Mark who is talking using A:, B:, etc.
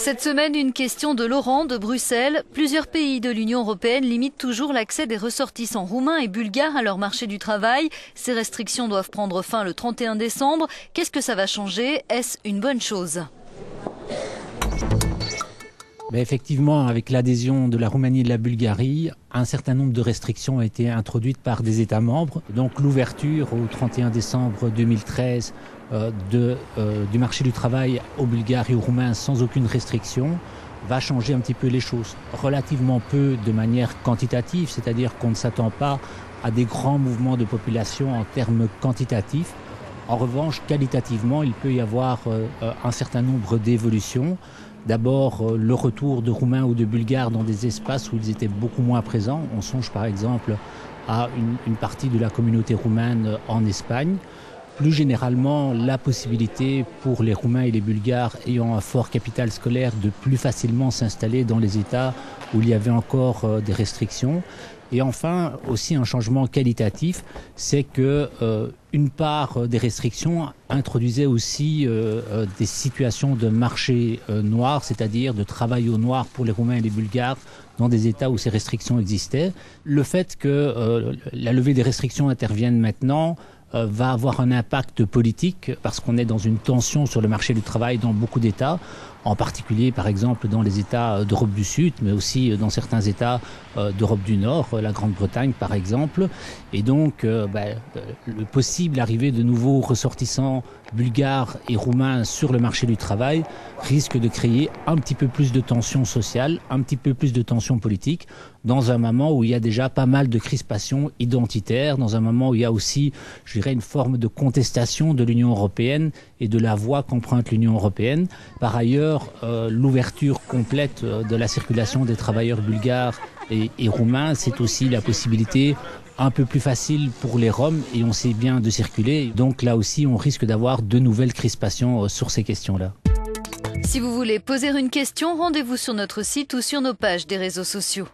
A: Cette semaine, une question de Laurent de Bruxelles. Plusieurs pays de l'Union européenne limitent toujours l'accès des ressortissants roumains et bulgares à leur marché du travail. Ces restrictions doivent prendre fin le 31 décembre. Qu'est-ce que ça va changer? Est-ce une bonne chose?
B: Effectivement, avec l'adhésion de la Roumanie et de la Bulgarie, un certain nombre de restrictions ont été introduites par des États membres. Donc l'ouverture au 31 décembre 2013 du marché du travail aux Bulgares et aux Roumains sans aucune restriction va changer un petit peu les choses. Relativement peu de manière quantitative, c'est-à-dire qu'on ne s'attend pas à des grands mouvements de population en termes quantitatifs. En revanche, qualitativement, il peut y avoir un certain nombre d'évolutions. D'abord, le retour de Roumains ou de Bulgares dans des espaces où ils étaient beaucoup moins présents. On songe par exemple à une partie de la communauté roumaine en Espagne. Plus généralement, la possibilité pour les Roumains et les Bulgares ayant un fort capital scolaire de plus facilement s'installer dans les États où il y avait encore des restrictions. Et enfin, aussi un changement qualitatif, c'est que une part des restrictions introduisait aussi des situations de marché noir, c'est-à-dire de travail au noir pour les Roumains et les Bulgares dans des États où ces restrictions existaient. Le fait que la levée des restrictions intervienne maintenant va avoir un impact politique parce qu'on est dans une tension sur le marché du travail dans beaucoup d'États, en particulier par exemple dans les États d'Europe du Sud, mais aussi dans certains États d'Europe du Nord, la Grande-Bretagne par exemple. Et donc le possible arrivée de nouveaux ressortissants bulgares et roumains sur le marché du travail risque de créer un petit peu plus de tension sociale, un petit peu plus de tension politique, dans un moment où il y a déjà pas mal de crispations identitaires, dans un moment où il y a aussi, je dirais, une forme de contestation de l'Union européenne et de la voie qu'emprunte l'Union européenne. Par ailleurs, l'ouverture complète de la circulation des travailleurs bulgares et roumains, c'est aussi la possibilité un peu plus facile pour les Roms, et on sait bien de circuler. Donc là aussi, on risque d'avoir de nouvelles crispations sur ces questions-là.
A: Si vous voulez poser une question, rendez-vous sur notre site ou sur nos pages des réseaux sociaux.